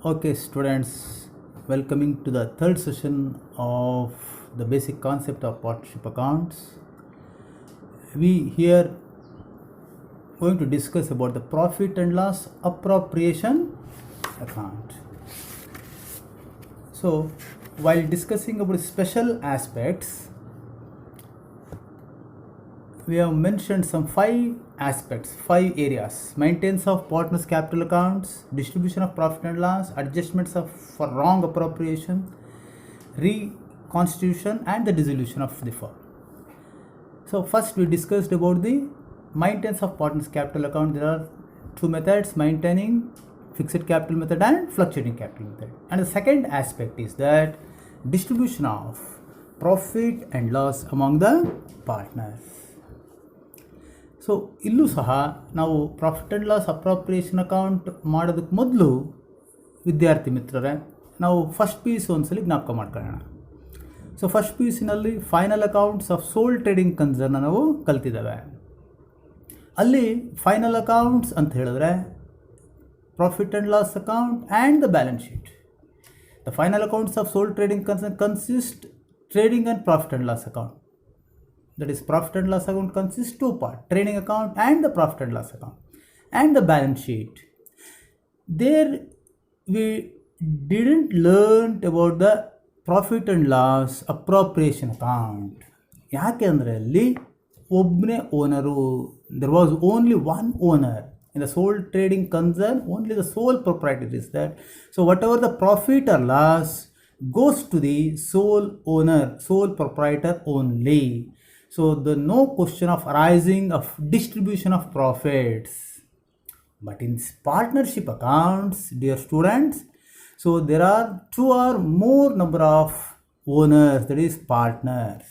Okay, students, welcoming to the third session of the basic concept of partnership accounts. We here going to discuss about the profit and loss appropriation account. So, while discussing about special aspects, we have mentioned some five aspects, five areas: maintenance of partners' capital accounts, distribution of profit and loss, adjustments for wrong appropriation, reconstitution, and the dissolution of the firm. So first we discussed about the maintenance of partners' capital account. There are two methods: maintaining fixed capital method and fluctuating capital method. And the second aspect is that distribution of profit and loss among the partners. So ಇಲ್ಲೂ ಸಹ ನಾವು profit and loss appropriation account ಮಾಡೋದಕ್ಕೆ ಮೊದಲು ವಿದ್ಯಾರ್ಥಿ ಮಿತ್ರರೇ, ನಾವು first P U C ಒಂದ್ಸಲಿ ಜ್ಞಾಪಕ ಮಾಡ್ಕೊಳ್ಳೋಣ. ಸೊ ಫಸ್ಟ್ ಪಿ ಯು ಸಿನಲ್ಲಿ final accounts of sole trading concern ನಾವು ಕಲ್ತಿದ್ದೇವೆ. ಅಲ್ಲಿ ಫೈನಲ್ ಅಕೌಂಟ್ಸ್ ಅಂತ ಹೇಳಿದ್ರೆ profit and loss account and the balance sheet. The final accounts of sole trading concern consist trading and profit and loss account. That is, profit and loss account consists two parts: trading account and the profit and loss account, and the balance sheet. There we didn't learn about the profit and loss appropriation account. ಯಾಕೆ ಅಂದರೆ ಅಲ್ಲಿ ಒಬ್ಬನೇ owner, there was only one owner. In the sole trading concern, only the sole proprietor is that. So whatever the profit or loss goes to the sole owner, sole proprietor only. So the no question of arising of distribution of profits. But in partnership accounts, dear students, so there are two or more number of owners, that is partners.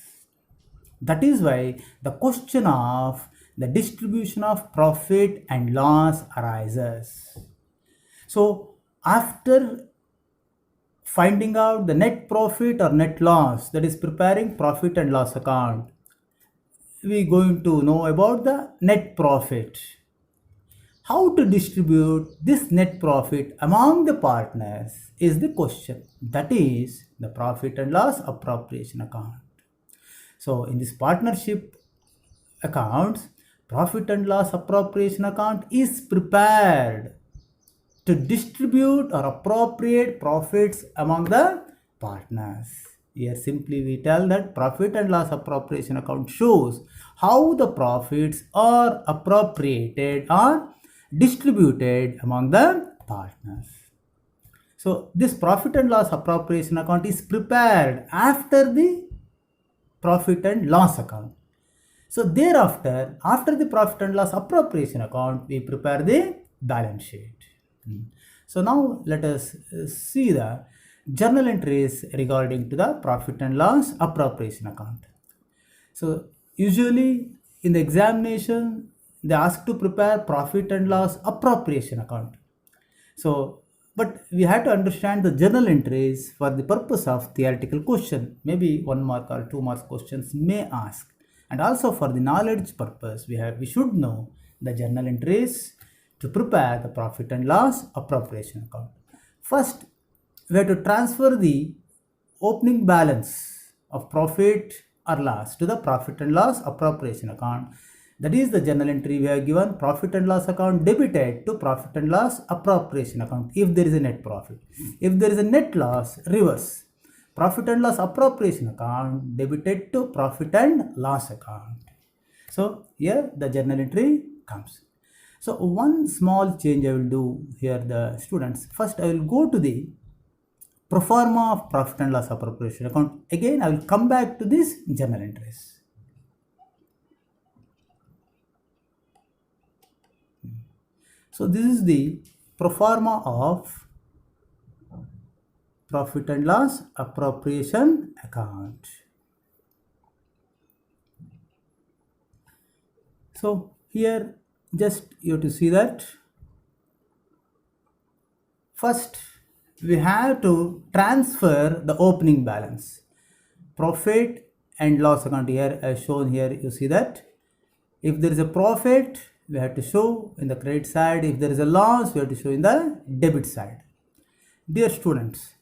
That is why the question of the distribution of profit and loss arises. So after finding out the net profit or net loss, that is preparing profit and loss account, we are going to know about the net profit. How to distribute this net profit among the partners is the question. That is the profit and loss appropriation account. So in this partnership accounts, profit and loss appropriation account is prepared to distribute or appropriate profits among the partners. Here simply we tell that profit and loss appropriation account shows how the profits are appropriated or distributed among the partners. So this profit and loss appropriation account is prepared after the profit and loss account. So thereafter, after the profit and loss appropriation account, we prepare the balance sheet. So now let us see the journal entries regarding to the profit and loss appropriation account. So usually in the examination they ask to prepare profit and loss appropriation account. So but we have to understand the journal entries for the purpose of theoretical question. Maybe 1 mark or 2 mark questions may ask, and also for the knowledge purpose we should know the journal entries to prepare the profit and loss appropriation account. First, we have to transfer the opening balance of profit or loss to the profit and loss appropriation account. That is the journal entry we have given: profit and loss account debited to profit and loss appropriation account if there is a net profit. If there is a net loss, reverse: profit and loss appropriation account debited to profit and loss account. So here the journal entry comes. So one small change I will do here, the students. First I will go to the pro forma of profit and loss appropriation account. Again I will come back to this journal entries. So this is the pro forma of profit and loss appropriation account. So here just you have to see that first we have to transfer the opening balance. Profit and loss account here as shown here, you see that if there is a profit we have to show in the credit side, if there is a loss we have to show in the debit side. Dear students,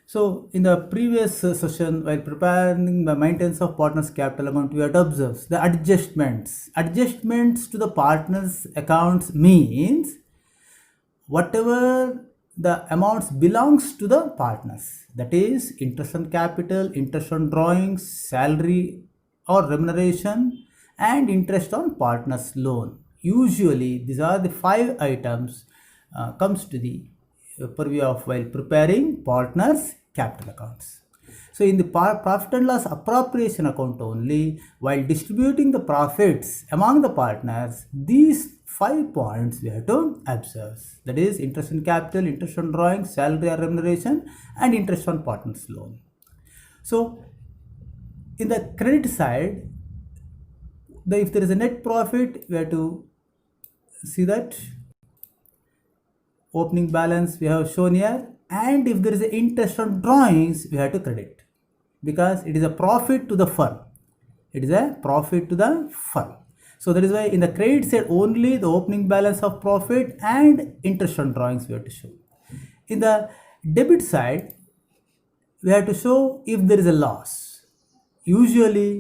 so in the previous session, while preparing the maintenance of partners capital account, we had observed the adjustments. Adjustments to the partners accounts means whatever the amounts belongs to the partners, that is interest on capital, interest on drawings, salary or remuneration, and interest on partners loan. Usually these are the 5 items comes to the purview of while preparing partners capital accounts. So in the profit and loss appropriation account only, while distributing the profits among the partners, these 5 points we have to observe, that is interest on capital, interest on drawing, salary or remuneration, and interest on partners loan. So in the credit side, if there is a net profit, we have to see that opening balance we have shown here, and if there is an interest on drawings, we have to credit, because it is a profit to the firm. It is a profit to the firm. So that is why in the credit side only the opening balance of profit and interest on drawings we have to show. In the debit side, we have to show if there is a loss. Usually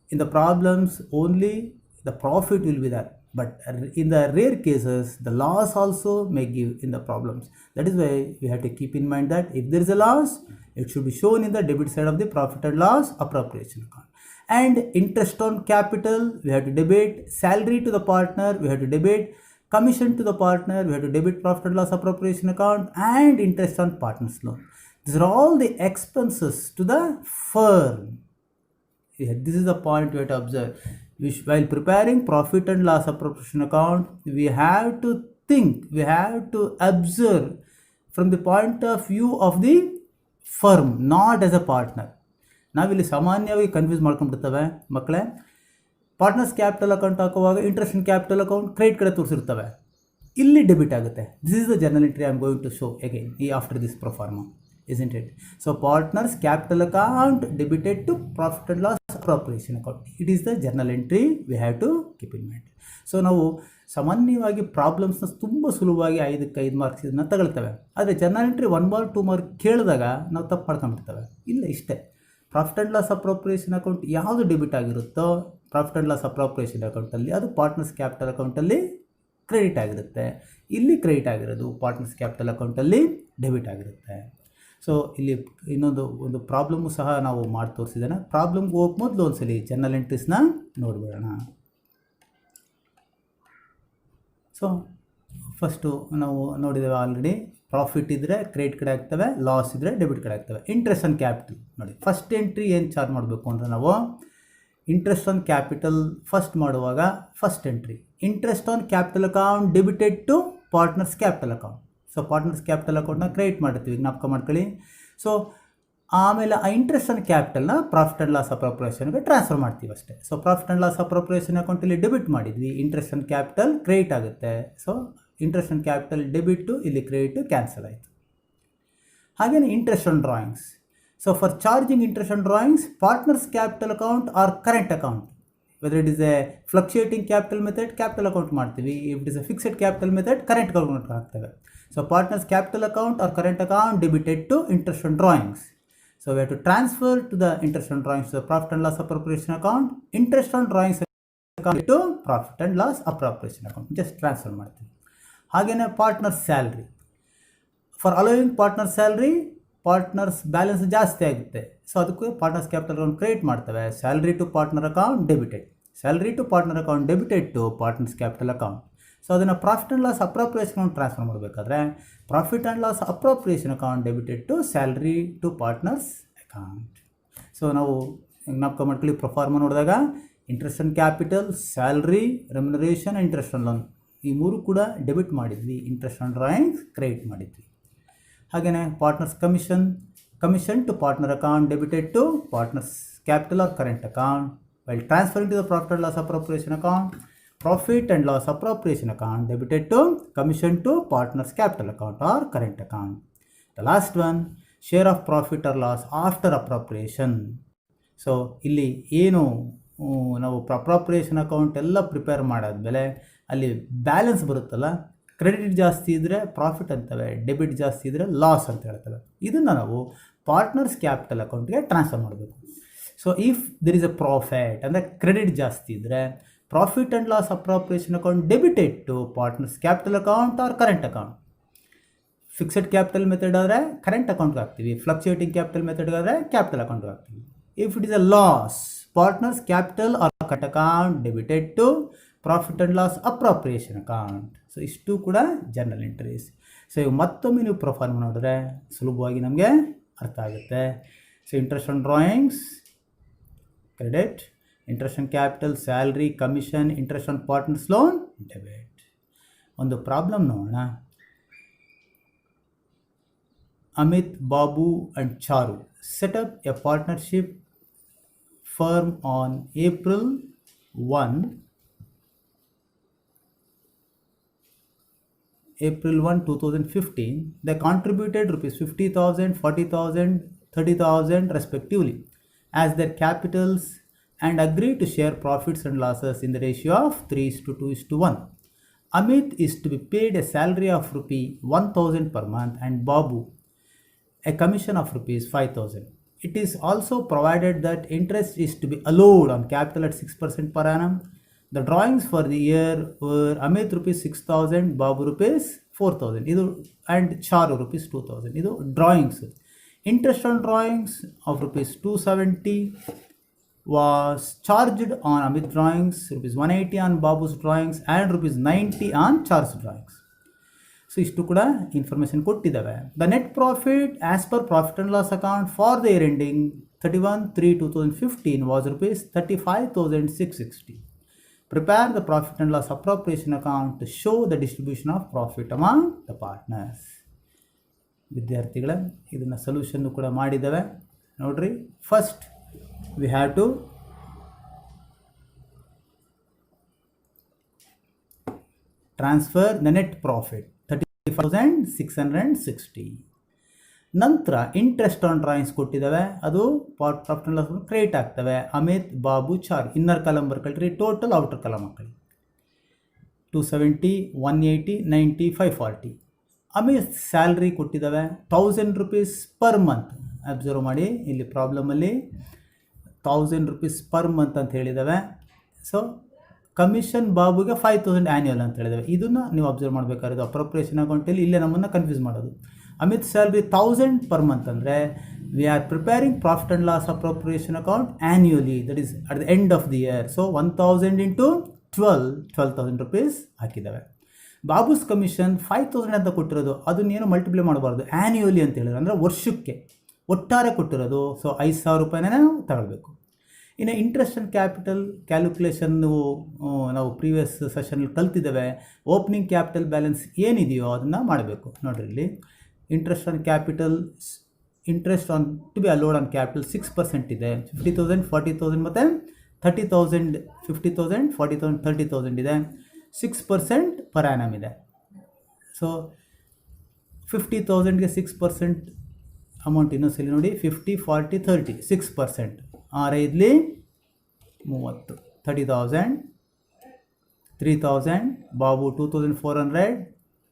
in the problems only the profit will be there, but in the rare cases the loss also may give in the problems. That is why we have to keep in mind that if there is a loss, it should be shown in the debit side of the profit and loss appropriation account. And interest on capital, we have to debit. Salary to the partner, we have to debit. Commission to the partner, we have to debit profit and loss appropriation account, and interest on partner's loan. These are all the expenses to the firm. This is the point we have to observe. While preparing profit and loss appropriation account, we have to think, we have to observe from the point of view of the firm, not as a partner. ನಾವಿಲ್ಲಿ ಸಾಮಾನ್ಯವಾಗಿ confuse ಮಾಡ್ಕೊಂಡ್ಬಿಡ್ತವೆ ಮಕ್ಕಳೇ. Partners capital account ಹಾಕುವಾಗ interest in capital account credit ಕಡೆ ತೋರಿಸಿರ್ತವೆ, ಇಲ್ಲಿ debit ಆಗುತ್ತೆ. This is the journal entry I am going to show again after this proforma, isn't it? So partners capital account debited to profit and loss appropriation account. It is the journal entry we have to keep in mind. So ನಾವು ಸಾಮಾನ್ಯವಾಗಿ ಪ್ರಾಬ್ಲಮ್ಸ್ನ ತುಂಬ ಸುಲಭವಾಗಿ 5ಕ್ಕೆ 5 marks ಇದನ್ನು ತಗೊಳ್ತೇವೆ. ಆದರೆ journal entry 1 mark 2 mark ಕೇಳಿದಾಗ ನಾವು ತಪ್ಪು ಮಾಡ್ಕೊಂಡ್ಬಿಡ್ತೇವೆ. ಇಲ್ಲ, ಇಷ್ಟೇ. Profit and loss appropriation account ಯಾವುದು ಡೆಬಿಟ್ ಆಗಿರುತ್ತೋ ಪ್ರಾಫಿಟ್ ಆ್ಯಂಡ್ ಲಾಸ್ ಅಪ್ರೋಪ್ರಿಯೇಷನ್ ಅಕೌಂಟಲ್ಲಿ ಅದು ಪಾರ್ಟ್ನರ್ಸ್ ಕ್ಯಾಪಿಟಲ್ ಅಕೌಂಟಲ್ಲಿ ಕ್ರೆಡಿಟ್ ಆಗಿರುತ್ತೆ. ಇಲ್ಲಿ ಕ್ರೆಡಿಟ್ ಆಗಿರೋದು ಪಾರ್ಟ್ನರ್ಸ್ ಕ್ಯಾಪಿಟಲ್ ಅಕೌಂಟಲ್ಲಿ ಡೆಬಿಟ್ ಆಗಿರುತ್ತೆ. ಸೊ ಇಲ್ಲಿ ಒಂದು ಪ್ರಾಬ್ಲಮ್ಮು ಸಹ ನಾವು ಮಾಡಿ ತೋರಿಸಿದ್ದೇನೆ. ಪ್ರಾಬ್ಲಮ್ಗೆ ಹೋಗಿ ಮೊದಲು ಒಂದ್ಸಲಿ ಜರ್ನಲ್ ಎಂಟ್ರೀಸ್ನ ನೋಡ್ಬಿಡೋಣ. ಸೊ ಫಸ್ಟು ನಾವು ನೋಡಿದ್ದೇವೆ ಆಲ್ರೆಡಿ, ಪ್ರಾಫಿಟ್ ಇದ್ದರೆ ಕ್ರೆಡಿಟ್ ಕಡೆ ಆಗ್ತವೆ, ಲಾಸ್ ಇದ್ದರೆ ಡೆಬಿಟ್ ಕಡೆ ಆಗ್ತವೆ. ಇಂಟ್ರೆಸ್ಟ್ ಆನ್ ಕ್ಯಾಪಿಟಲ್ ನೋಡಿ, ಫಸ್ಟ್ ಎಂಟ್ರಿ ಏನು ಚಾರ್ಜ್ ಮಾಡಬೇಕು ಅಂದರೆ ನಾವು ಇಂಟ್ರೆಸ್ಟ್ ಆನ್ ಕ್ಯಾಪಿಟಲ್ ಫಸ್ಟ್ ಮಾಡುವಾಗ first entry interest on capital account debited to partners capital account. So partners capital ಅಕೌಂಟ್ನ ಕ್ರೆಡಿಟ್ ಮಾಡ್ತೀವಿ, ಜ್ಞಾಪಕ ಮಾಡ್ಕೊಳ್ಳಿ. ಸೊ ಆಮೇಲೆ ಆ ಇಂಟ್ರೆಸ್ಟ್ ಆನ್ ಕ್ಯಾಪಿಟಲ್ನ ಪ್ರಾಫಿಟ್ ಆ್ಯಂಡ್ ಲಾಸ್ ಅಪ್ರೋಪ್ರಿಯೇಷನ್ಗೆ ಟ್ರಾನ್ಸ್ಫರ್ ಮಾಡ್ತೀವಿ ಅಷ್ಟೇ. So profit and loss appropriation ಅಕೌಂಟಲ್ಲಿ ಡೆಬಿಟ್ ಮಾಡಿದ್ವಿ, ಇಂಟ್ರೆಸ್ಟ್ ಆನ್ ಕ್ಯಾಪಿಟಲ್ ಕ್ರೆಡಿಟ್ ಆಗುತ್ತೆ. ಸೊ ಇಂಟ್ರೆಸ್ಟ್ ಆನ್ ಕ್ಯಾಪಿಟಲ್ ಡೆಬಿಟ್ಟು, ಇಲ್ಲಿ ಕ್ರೆಡಿಟು ಕ್ಯಾನ್ಸಲ್ ಆಯಿತು. ಹಾಗೆಯೇ interest on drawings. So for charging interest on drawings, partners capital account or current account, whether it is a fluctuating capital method capital account ಮಾಡ್ತೀವಿ, if it is a fixed capital method current account ಹಾಕ್ತೇವೆ. So partners capital account or current account debited to interest on drawings. So we have to transfer to the interest on drawings to the profit and loss appropriation account. Interest on drawings account to profit and loss appropriation account. Just transfer ಮಾಡ್ತೀವಿ. ಹಾಗೇನೆ partners salary. For allowing partner salary, partners balance ಜಾಸ್ತಿ ಆಗುತ್ತೆ. So ಅದಕ್ಕೆ partners capital account create ಮಾಡ್ತೇವೆ. Salary to partner account debited, salary to partner account debited to partners capital account. So ಅದನ್ನು profit and loss appropriation account transfer ಮಾಡಬೇಕಾದ್ರೆ profit and loss appropriation account debited to salary to partners account. So ನಾವು ಜ್ಞಾಪಕ ಮಾಡ್ಕೊಳ್ಳಿ, proforma ನೋಡಿದಾಗ interest on capital, salary, remuneration, interest on loan, ಈ 3 ಕೂಡ debit ಮಾಡಿದ್ವಿ. Interest on drawings credit ಮಾಡಿದ್ವಿ. ಹಾಗೆಯೇ partners commission, commission to partner account debited to partners capital or current account. While transferring to the profit and loss appropriation account, profit and loss appropriation account debited to commission to partners capital account or current account. The last one, share of profit or loss after appropriation. So ಇಲ್ಲಿ ಏನು ನಾವು appropriation account ಎಲ್ಲ prepare ಮಾಡಾದ್ಮೇಲೆ ಅಲ್ಲಿ balance ಬರುತ್ತಲ್ಲ, credit ಜಾಸ್ತಿ ಇದ್ದರೆ profit ಅಂತವೆ, debit ಜಾಸ್ತಿ ಇದ್ದರೆ ಲಾಸ್ ಅಂತ ಹೇಳ್ತವೆ. ಇದನ್ನು ನಾವು ಪಾರ್ಟ್ನರ್ಸ್ ಕ್ಯಾಪಿಟಲ್ ಅಕೌಂಟ್ಗೆ ಟ್ರಾನ್ಸ್ಫರ್ ಮಾಡಬೇಕು. So if there is a profit ಅಂದರೆ ಕ್ರೆಡಿಟ್ ಜಾಸ್ತಿ ಇದ್ದರೆ profit and loss appropriation account debited to partners capital account or current account. Fixed capital method ಆದರೆ ಕರೆಂಟ್ ಅಕೌಂಟ್ಗೆ ಹಾಕ್ತೀವಿ, ಫ್ಲಕ್ಚುಯೇಟಿಂಗ್ ಕ್ಯಾಪಿಟಲ್ ಮೆಥಡ್ ಆದರೆ ಕ್ಯಾಪಿಟಲ್ ಅಕೌಂಟ್ಗೆ ಹಾಕ್ತೀವಿ. If it is a loss, partners capital or current account debited to profit and loss appropriation account. So ಇಷ್ಟು ಕೂಡ journal entries. So ಇವು ಮತ್ತೊಮ್ಮೆ ನೀವು ಪ್ರೊಫಾರ್ಮ್ ನೋಡಿದ್ರೆ ಸುಲಭವಾಗಿ ನಮಗೆ ಅರ್ಥ ಆಗುತ್ತೆ. So interest on drawings credit, interest on capital salary commission, interest on partners loan debit. ಒಂದು ಪ್ರಾಬ್ಲಮ್ ನೋಡೋಣ. Amit, Babu and Charu set up a partnership firm on April 1, 2015. They contributed rupees 50,000, 40,000, 30,000 respectively as their capitals and agreed to share profits and losses in the ratio of 3:2:1. Amit is to be paid a salary of rupee 1,000 per month and Babu a commission of rupees 5,000. It is also provided that interest is to be allowed on capital at 6% per annum. The drawings for the year were Amit rupees 6,000, Babu rupees 4,000 idu and Charu rupees 2,000 idu drawings. Interest on drawings of rupees 270 was charged on Amit drawings, rupees 180 on Babu's drawings and rupees 90 on Charu's drawings. So ಇಷ್ಟು ಕೂಡ information ಕೊಟ್ಟಿದ್ದಾವೆ. The net profit as per profit and loss account for the year ending 31/3/2015 was rupees 35,660. Prepare the profit and loss appropriation account to show the distribution of profit among the partners. ವಿದ್ಯಾರ್ಥಿಗಳೇ ಇದನ್ನು ಸೊಲ್ಯೂಷನ್ನು ಕೂಡ ಮಾಡಿದ್ದಾವೆ ನೋಡ್ರಿ. First we have to transfer the net profit 35,660. ನಂತರ interest on drawings ಕೊಟ್ಟಿದ್ದಾವೆ, ಅದು profit and loss credit ಆಗ್ತವೆ. Amit, Babu, Charu inner column ಬರ್ಕೊಳ್ರಿ, total outer column ಹಾಕೊಳ್ಳಿ. 270, 180, 90, 540. ಅಮಿತ್ ಸ್ಯಾಲ್ರಿ ಕೊಟ್ಟಿದ್ದಾವೆ 1,000 rupees ಪರ್ ಮಂತ್. ಅಬ್ಸರ್ವ್ ಮಾಡಿ ಇಲ್ಲಿ ಪ್ರಾಬ್ಲಮಲ್ಲಿ 1,000 rupees ಪರ್ ಮಂತ್ ಅಂತ ಹೇಳಿದ್ದಾವೆ. ಸೊ ಕಮಿಷನ್ ಬಾಬುಗೆ 5,000 ಆ್ಯನ್ಯುವಲ್ ಅಂತ ಹೇಳಿದಾವೆ. ಇದನ್ನು ನೀವು ಅಬ್ಸರ್ವ್ ಮಾಡಬೇಕಾದ್ರೆ ಅಪ್ರೋಪ್ರಿಯೇಷನ್ ಅಕೌಂಟಲ್ಲಿ ಇಲ್ಲೇ ನಮ್ಮನ್ನು ಕನ್ಫ್ಯೂಸ್ ಮಾಡೋದು. ಅಮಿತ್ ಸ್ಯಾಲ್ರಿ 1,000 ಪರ್ ಮಂತ್ ಅಂದರೆ we are preparing profit and loss appropriation account annually, that is at the end of the year. So 1,000 into 12,000 rupees ಹಾಕಿದ್ದಾವೆ. ಬಾಬುಸ್ ಕಮಿಷನ್ 5,000 ಅಂತ ಕೊಟ್ಟಿರೋದು, ಅದನ್ನೇನು ಮಲ್ಟಿಪ್ಲೈ ಮಾಡಬಾರ್ದು, ಆ್ಯನ್ಯುವಲಿ ಅಂತ ಹೇಳಿದ್ರು ಅಂದರೆ ವರ್ಷಕ್ಕೆ ಒಟ್ಟಾರೆ ಕೊಟ್ಟಿರೋದು. ಸೊ 5,000 ರೂಪಾಯಿನೇ ನಾವು ತಗೊಳ್ಬೇಕು. ಇನ್ನು ಇಂಟ್ರೆಸ್ಟ್ ಆನ್ ಕ್ಯಾಪಿಟಲ್ ಕ್ಯಾಲ್ಕುಲೇಷನ್ ನಾವು ಪ್ರೀವಿಯಸ್ ಸೆಷನಲ್ಲಿ ಕಲ್ತಿದ್ದೇವೆ. ಓಪನಿಂಗ್ ಕ್ಯಾಪಿಟಲ್ ಬ್ಯಾಲೆನ್ಸ್ ಏನಿದೆಯೋ ಅದನ್ನು ಮಾಡಬೇಕು. ನೋಡಿರಿ ಇಲ್ಲಿ interest on capital, interest on to be allowed on capital 6% ಇದೆ. 50,000, 40,000 ಮತ್ತು 30,000, 50,000, 40,000, 30,000 ಇದೆ. 6% ಪರ್ ಆ್ಯನಮ್ ಇದೆ. ಸೊ 50,000ಗೆ 6% ಅಮೌಂಟ್ ಇನ್ನೊಂದ್ಸಲಿ ನೋಡಿ, 50, 40, 30, 6%. 6×5 30, 30,000, 3,000, ಬಾಬು 2,400,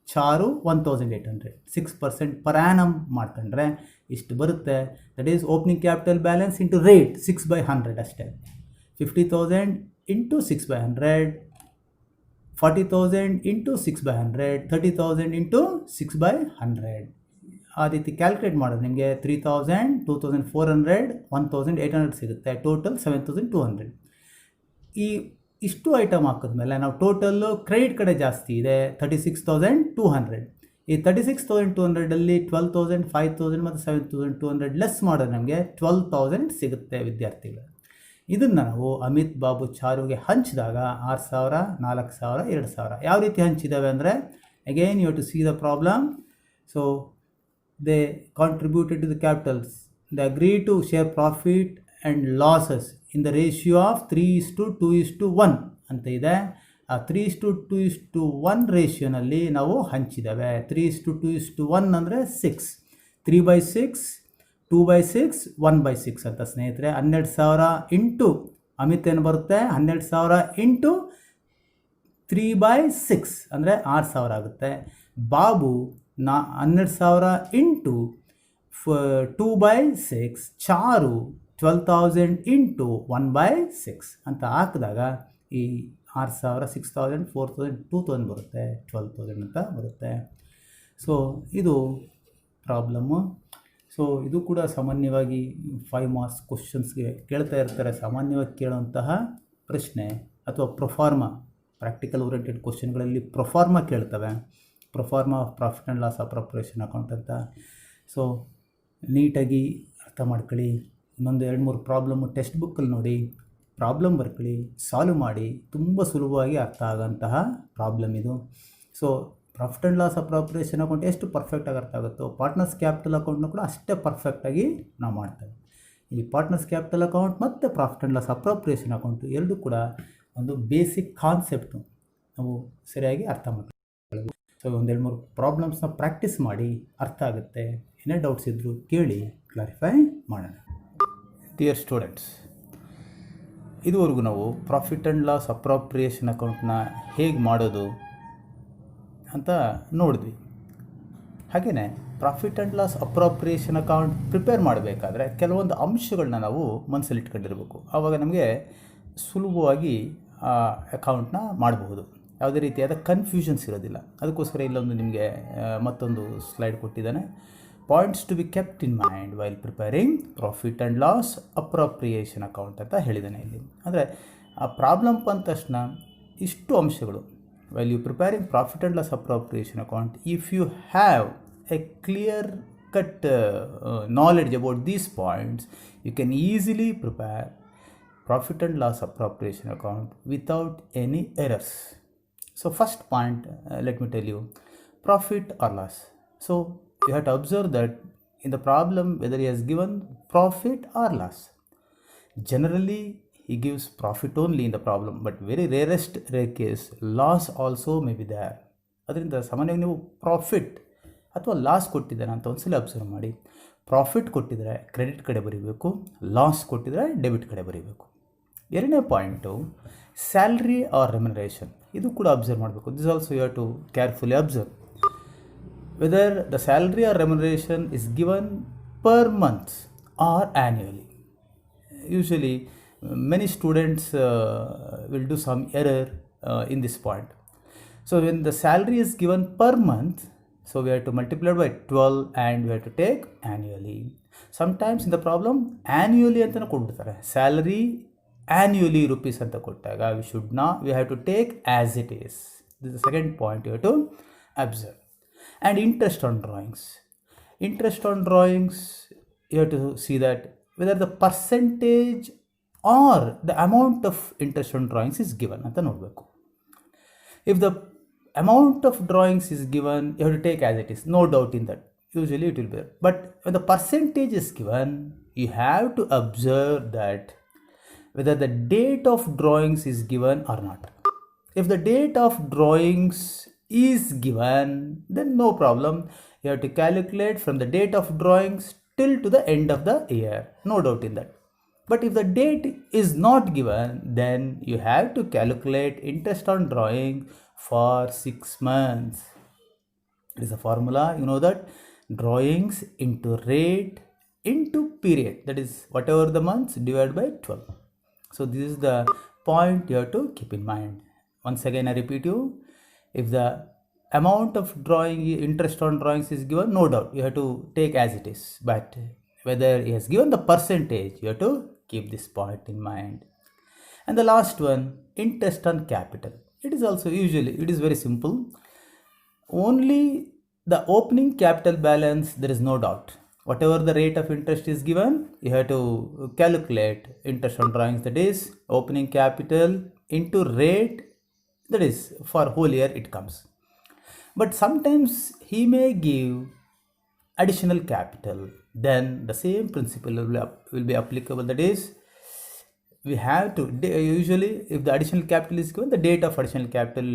ಚಾರು 1,800. 6% ಪರ್ ಆ್ಯನಮ್ ಮಾಡ್ಕೊಂಡ್ರೆ ಇಷ್ಟು ಬರುತ್ತೆ. That is opening capital balance into rate 6/100 ಅಷ್ಟೇ. 50,000 ಇಂಟು 6/100, 40,000 ಇಂಟು 6/100, 30,000 ಇಂಟು 6/100. ಆ ರೀತಿ ಕ್ಯಾಲ್ಕುಲೇಟ್ ಮಾಡೋದು ನಿಮಗೆ 3,000, 2,400, 1,800 ಸಿಗುತ್ತೆ. ಟೋಟಲ್ 7,200. ಇಷ್ಟು ಐಟಮ್ ಹಾಕಿದ್ಮೇಲೆ ನಾವು ಟೋಟಲ್ಲು ಕ್ರೆಡಿಟ್ ಕಡೆ ಜಾಸ್ತಿ ಇದೆ 36,200. ಈ 36,200ಅಲ್ಲಿ 12,000, 5,000 ಮತ್ತು 7,200 ಲೆಸ್ ಮಾಡೋದು ನಮಗೆ 12,000 ಸಿಗುತ್ತೆ ವಿದ್ಯಾರ್ಥಿಗಳು. ಇದನ್ನು ನಾವು ಅಮಿತ್, ಬಾಬು, ಚಾರುಗೆ ಹಂಚಿದಾಗ 6,000, 4,000, 2,000 ಯಾವ ರೀತಿ ಹಂಚಿದ್ದಾವೆ ಅಂದರೆ again you have to see the problem. So they contributed to the capitals. They agreed to share profit and losses in the ratio of 3:2:1 ಅಂತ ಇದೆ. ಆ 3:2:1 ರೇಷಿಯೋನಲ್ಲಿ ನಾವು ಹಂಚಿದ್ದಾವೆ. 3:2:1 ಅಂದರೆ 6, 3/6, 2/6, 1/6 ಅಂತ ಸ್ನೇಹಿತರೆ. 12,000 ಇಂಟು ಅಮಿತ್ ಏನು ಬರುತ್ತೆ, 12,000 ಇಂಟು 3/6 ಅಂದರೆ 6,000 ಆಗುತ್ತೆ. ಬಾಬು 12,000 ಇಂಟು 2/6, ಚಾರು 12,000 ಇಂಟು 1/6 ಅಂತ ಹಾಕಿದಾಗ ಈ 6,000, 6,000, 4,000, 2,000 ಬರುತ್ತೆ, 12,000 ಅಂತ ಬರುತ್ತೆ. ಸೊ ಇದು ಪ್ರಾಬ್ಲಮ್ಮು. ಸೊ ಇದು ಕೂಡ ಸಾಮಾನ್ಯವಾಗಿ 5 ಮಾರ್ಕ್ಸ್ ಕ್ವಶನ್ಸ್ಗೆ ಕೇಳ್ತಾ ಇರ್ತಾರೆ. ಸಾಮಾನ್ಯವಾಗಿ ಕೇಳುವಂತಹ ಪ್ರಶ್ನೆ ಅಥವಾ ಪ್ರೊಫಾರ್ಮಾ, ಪ್ರಾಕ್ಟಿಕಲ್ ಓರಿಯೆಂಟೆಡ್ ಕ್ವಶನ್ಗಳಲ್ಲಿ ಪ್ರೊಫಾರ್ಮಾ ಕೇಳ್ತವೆ. Proforma of profit and loss appropriation account ಅಂತ. ಸೊ ನೀಟಾಗಿ ಅರ್ಥ ಮಾಡ್ಕೊಳ್ಳಿ. ಇನ್ನೊಂದು 2-3 ಪ್ರಾಬ್ಲಮ್ಮು ಟೆಕ್ಸ್ಟ್ ಬುಕ್ಕಲ್ಲಿ ನೋಡಿ, ಪ್ರಾಬ್ಲಮ್ ಬರ್ಕೊಳ್ಳಿ, ಸಾಲ್ವ್ ಮಾಡಿ. ತುಂಬ ಸುಲಭವಾಗಿ ಅರ್ಥ ಆಗೋಂತಹ ಪ್ರಾಬ್ಲಮ್ ಇದು. So profit and loss appropriation account ಎಷ್ಟು ಪರ್ಫೆಕ್ಟಾಗಿ ಅರ್ಥ ಆಗುತ್ತೋ ಪಾರ್ಟ್ನರ್ಸ್ ಕ್ಯಾಪಿಟಲ್ ಅಕೌಂಟ್ನ ಕೂಡ ಅಷ್ಟೇ ಪರ್ಫೆಕ್ಟಾಗಿ ನಾವು ಮಾಡ್ತೇವೆ. ಈ ಪಾರ್ಟ್ನರ್ಸ್ ಕ್ಯಾಪಿಟಲ್ ಅಕೌಂಟ್ ಮತ್ತು profit and loss appropriation account ಎರಡೂ ಕೂಡ ಒಂದು ಬೇಸಿಕ್ ಕಾನ್ಸೆಪ್ಟು ನಾವು ಸರಿಯಾಗಿ ಅರ್ಥ ಮಾಡ್ಕೊಳ್ಳೋದು. ಸೊ ಒಂದು 2-3 ಪ್ರಾಬ್ಲಮ್ಸ್ನ ಪ್ರಾಕ್ಟೀಸ್ ಮಾಡಿ, ಅರ್ಥ ಆಗುತ್ತೆ. ಏನೇ ಡೌಟ್ಸ್ ಇದ್ದರೂ ಕೇಳಿ, ಕ್ಲಾರಿಫೈ ಮಾಡೋಣ. ಡಿಯರ್ ಸ್ಟೂಡೆಂಟ್ಸ್, ಇದುವರೆಗೂ ನಾವು ಪ್ರಾಫಿಟ್ ಆ್ಯಂಡ್ ಲಾಸ್ ಅಪ್ರಾಪ್ರಿಯೇಷನ್ ಅಕೌಂಟ್ನ ಹೇಗೆ ಮಾಡೋದು ಅಂತ ನೋಡಿದ್ವಿ. ಹಾಗೆಯೇ profit and loss appropriation account prepare ಮಾಡಬೇಕಾದ್ರೆ ಕೆಲವೊಂದು ಅಂಶಗಳನ್ನ ನಾವು ಮನಸ್ಸಲ್ಲಿ ಇಟ್ಕೊಂಡಿರಬೇಕು. ಆವಾಗ ನಮಗೆ ಸುಲಭವಾಗಿ ಆ ಅಕೌಂಟ್ನ ಮಾಡಬಹುದು, ಯಾವುದೇ ರೀತಿಯಾದ ಕನ್ಫ್ಯೂಷನ್ಸ್ ಇರೋದಿಲ್ಲ. ಅದಕ್ಕೋಸ್ಕರ ಇಲ್ಲೊಂದು ನಿಮಗೆ ಮತ್ತೊಂದು ಸ್ಲೈಡ್ ಕೊಟ್ಟಿದ್ದಾನೆ. Points to be kept in mind while preparing profit and loss appropriation account ಅಂತ ಹೇಳಿದ್ದಾನೆ ಇಲ್ಲಿ. ಅಂದರೆ ಆ ಪ್ರಾಬ್ಲಮ್ ಬಂದ ತಕ್ಷಣ ಇಷ್ಟು ಅಂಶಗಳು, while you preparing profit and loss appropriation account, if you have a clear cut knowledge about these points, you can easily prepare profit and loss appropriation account without any errors. So first point, let me tell you, profit or loss. So you have to observe that in the problem whether he has given profit or loss. Generally he gives profit only in the problem, but very rarest rare case loss also may be there. ಅದರಿಂದ ಸಾಮಾನ್ಯವಾಗಿ ನೀವು profit ಅಥವಾ loss ಕೊಟ್ಟಿದ್ದಾನೆ ಅಂತ ಒಂದ್ಸಲ observe ಮಾಡಿ. Profit ಕೊಟ್ಟಿದ್ರೆ credit ಕಡೆ ಬರೀಬೇಕು, ಲಾಸ್ ಕೊಟ್ಟಿದ್ರೆ ಡೆಬಿಟ್ ಕಡೆ ಬರೀಬೇಕು. ಎರಡನೇ ಪಾಯಿಂಟು ಸ್ಯಾಲ್ರಿ ಆರ್ ರೆಮ್ಯುನರೇಷನ್, ಇದು ಕೂಡ ಅಬ್ಸರ್ವ್ ಮಾಡಬೇಕು. This also you have to carefully observe whether the salary or remuneration is given per month or annually. Usually many students will do some error in this point. So when the salary is given per month, so we have to multiply by 12 and we have to take annually. Sometimes in the problem annually antana kodutare, salary annually rupees anta kottaga we have to take as it is. This is the second point you have to observe. And interest on drawings, you have to see that whether the percentage or the amount of interest on drawings is given anta nodbeku. If the amount of drawings is given, you have to take as it is, no doubt in that, usually it will be. But when the percentage is given, you have to observe that whether the date of drawings is given or not. If the date of drawings is given, then no problem, you have to calculate from the date of drawings till to the end of the year, no doubt in that. But if the date is not given, then you have to calculate interest on drawing for 6 months. It is a formula, you know that, drawings into rate into period, that is whatever the months divided by 12. So this is the point you have to keep in mind. Once again I repeat you, if the amount of drawing interest on drawings is given, no doubt you have to take as it is, but whether he has given the percentage, you have to keep this point in mind. And the last one, interest on capital. It is also usually, it is very simple. Only the opening capital balance, there is no doubt. Whatever the rate of interest is given, you have to calculate interest on drawings, that is opening capital into rate, that is for whole year it comes. But sometimes he may give additional capital, then the same principle will be applicable, that is we have to usually, if the additional capital is given, the date of additional capital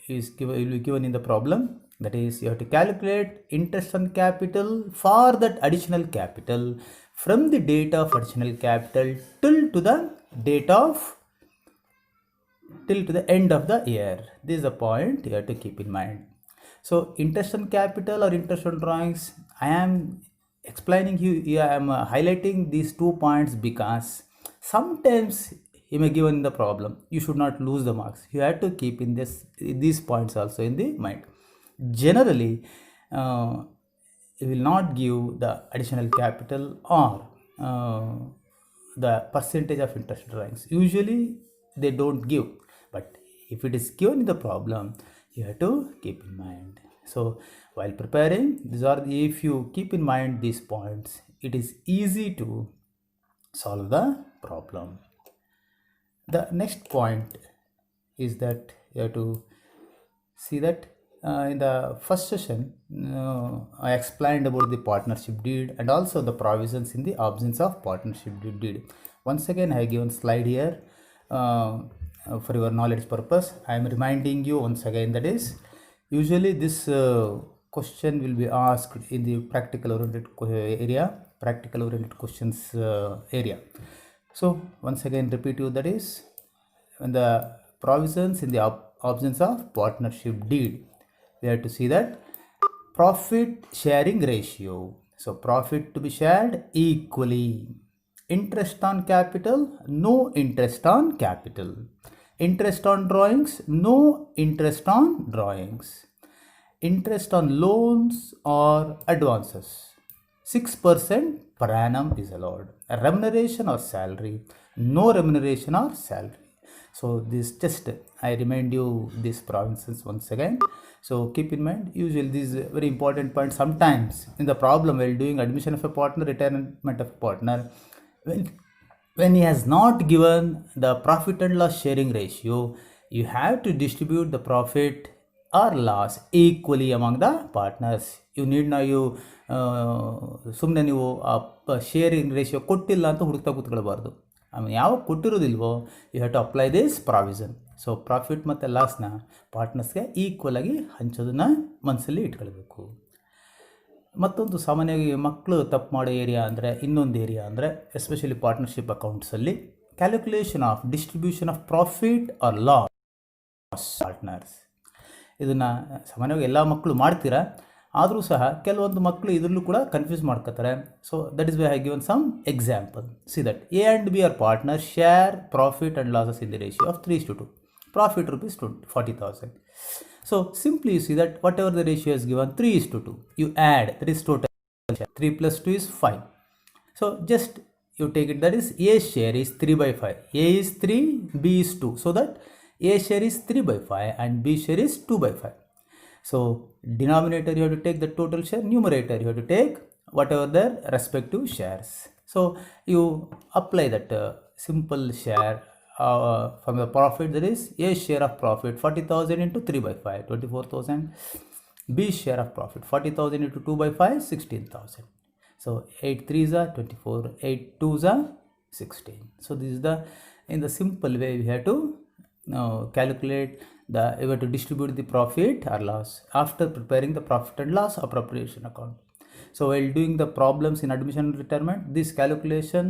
is given, will be given in the problem, that is you have to calculate interest on capital for that additional capital from the date of additional capital till to the date of till to the end of the year. This is a point you have to keep in mind. So interest on capital or interest on drawings, I am explaining you, I am highlighting these 2 points because sometimes you may given the problem, you should not lose the marks. You have to keep in these points also in the mind. Generally, it will not give the additional capital or the percentage of interest drawings. Usually they don't give, but if it is given in the problem, you have to keep in mind. So while preparing, if you keep in mind these points, it is easy to solve the problem. The next point is that you have to see that in the first session, I explained about the partnership deed and also the provisions in the absence of partnership deed. Once again, I have given slide here for your knowledge purpose. I am reminding you once again, that is, usually this question will be asked in the practical oriented questions area. So once again repeat you, that is, when the provisions in the absence of partnership deed, we have to see that profit sharing ratio. So profit to be shared equally. Interest on capital, no interest on capital. Interest on drawings, no interest on drawings. Interest on loans or advances, 6% per annum is allowed. A remuneration or salary, no remuneration or salary. So this just, I remind you these provisions once again. So keep in mind, usually this is a very important point. Sometimes in the problem while doing admission of a partner, retirement of a partner, when he has not given the profit and loss sharing ratio, you have to distribute the profit or loss equally among the partners. You need now you ಸುಮ್ಮನೆ ನೀವು sharing ratio ಕೊಟ್ಟಿಲ್ಲ ಅಂತ ಹುಡುಕ್ತಾ ಕೂತ್ಕೊಳ್ಬಾರ್ದು. ಆಮೇಲೆ ಯಾವಾಗ ಕೊಟ್ಟಿರೋದಿಲ್ವೋ, you have to apply this provision. So profit ಮತ್ತು ಲಾಸ್ನ ಪಾರ್ಟ್ನರ್ಸ್ಗೆ ಈಕ್ವಲ್ ಆಗಿ ಹಂಚೋದನ್ನು ಮನಸ್ಸಲ್ಲಿ ಇಟ್ಕೊಳ್ಬೇಕು. ಮತ್ತೊಂದು ಸಾಮಾನ್ಯವಾಗಿ ಮಕ್ಕಳು ತಪ್ಪು ಮಾಡೋ ಏರಿಯಾ ಅಂದರೆ, ಇನ್ನೊಂದು ಏರಿಯಾ ಅಂದರೆ ಎಸ್ಪೆಷಲಿ ಪಾರ್ಟ್ನರ್ಶಿಪ್ ಅಕೌಂಟ್ಸಲ್ಲಿ calculation of distribution of profit or loss partners. ಇದನ್ನು ಸಾಮಾನ್ಯವಾಗಿ ಎಲ್ಲ ಮಕ್ಕಳು ಮಾಡ್ತೀರಾ, ಆದರೂ ಸಹ ಕೆಲವೊಂದು ಮಕ್ಕಳು ಇದರಲ್ಲೂ ಕೂಡ ಕನ್ಫ್ಯೂಸ್ ಮಾಡ್ಕೋತಾರೆ. So that is why I given some example. See that A and B are partner, share profit and losses in the ratio of 3:2. Profit rupees 40,000. So simply you see that whatever the ratio is given, 3:2, you add, that is total share. 3 plus 2 is 5. So just you take it, that is A share is 3/5. A is 3, B is 2. So that A share is 3/5 and B share is 2/5. So denominator you have to take the total share, numerator you have to take whatever their respective shares. So you apply that simple share from the profit, that is A share of profit 40,000 into 3/5, 24,000. B share of profit 40,000 into 2/5, 16,000. So 8 3s are 24, 8 2s are 16. So this is the, in the simple way we have to calculate the, we have to distribute the profit or loss after preparing the profit and loss appropriation account. So while doing the problems in admission and retirement, this calculation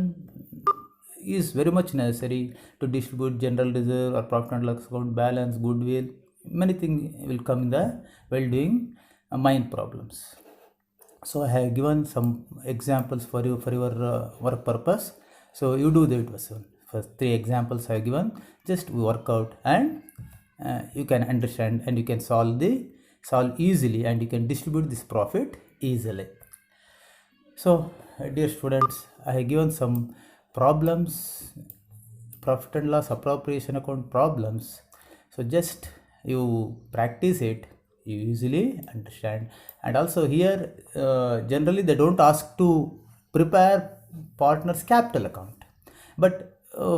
is very much necessary to distribute general reserve or profit and loss account, balance, goodwill. Many things will come in the while doing mind problems. So I have given some examples for you for your work purpose. So you do that person. First 3 examples I have given, just work out and you can understand and you can solve easily and you can distribute this profit easily. So dear students, I have given some problems, profit and loss appropriation account problems. So just you practice it, you easily understand. And also here generally they don't ask to prepare partner's capital account, but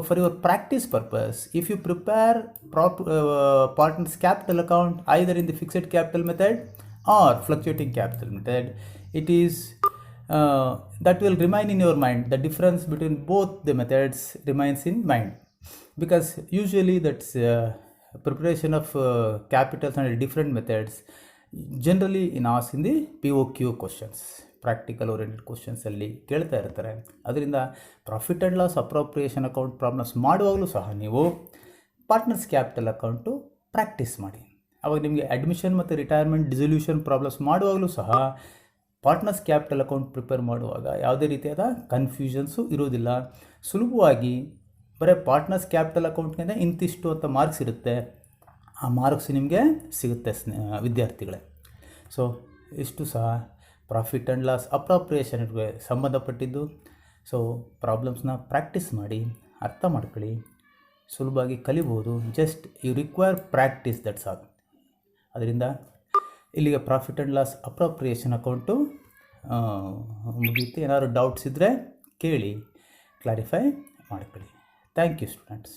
for your practice purpose, if you prepare partner's capital account either in the fixed capital method or fluctuating capital method, it is that will remain in your mind. The difference between both the methods remains in mind, because usually that's preparation of capitals and different methods generally in asked in the POQ questions, practical oriented ಕ್ವಶನ್ಸಲ್ಲಿ ಕೇಳ್ತಾ ಇರ್ತಾರೆ. ಅದರಿಂದ profit and loss appropriation account problems ಮಾಡುವಾಗಲೂ ಸಹ ನೀವು partners capital account practice ಮಾಡಿ. ಅವಾಗ ನಿಮಗೆ ಅಡ್ಮಿಷನ್ ಮತ್ತು ರಿಟೈರ್ಮೆಂಟ್ ಡಿಸೊಲ್ಯೂಷನ್ ಪ್ರಾಬ್ಲಮ್ಸ್ ಮಾಡುವಾಗಲೂ ಸಹ ಪಾರ್ಟ್ನರ್ಸ್ ಕ್ಯಾಪಿಟಲ್ ಅಕೌಂಟ್ ಪ್ರಿಪೇರ್ ಮಾಡುವಾಗ ಯಾವುದೇ ರೀತಿಯಾದ ಕನ್ಫ್ಯೂಷನ್ಸು ಇರೋದಿಲ್ಲ. ಸುಲಭವಾಗಿ ಬರೀ ಪಾರ್ಟ್ನರ್ಸ್ ಕ್ಯಾಪಿಟಲ್ ಅಕೌಂಟ್ನಿಂದ ಇಂತಿಷ್ಟು ಅಂತ ಮಾರ್ಕ್ಸ್ ಇರುತ್ತೆ, ಆ ಮಾರ್ಕ್ಸ್ ನಿಮಗೆ ಸಿಗುತ್ತೆ ವಿದ್ಯಾರ್ಥಿಗಳೇ. ಸೊ ಇಷ್ಟು ಸಹ ಪ್ರಾಫಿಟ್ ಆ್ಯಂಡ್ ಲಾಸ್ ಅಪ್ರಾಪ್ರಿಯೇಷನ್ಗೆ ಸಂಬಂಧಪಟ್ಟಿದ್ದು. ಸೊ ಪ್ರಾಬ್ಲಮ್ಸ್ನ ಪ್ರಾಕ್ಟೀಸ್ ಮಾಡಿ, ಅರ್ಥ ಮಾಡ್ಕೊಳ್ಳಿ, ಸುಲಭವಾಗಿ ಕಲಿಬೋದು. Just you require practice, that's all. ಅದರಿಂದ ಇಲ್ಲಿಗೆ profit and loss appropriation account ಮುಗಿಯುತ್ತೆ. ಏನಾದರೂ ಡೌಟ್ಸ್ ಇದ್ದರೆ ಕೇಳಿ, ಕ್ಲಾರಿಫೈ ಮಾಡ್ಕೊಳ್ಳಿ. Thank you students.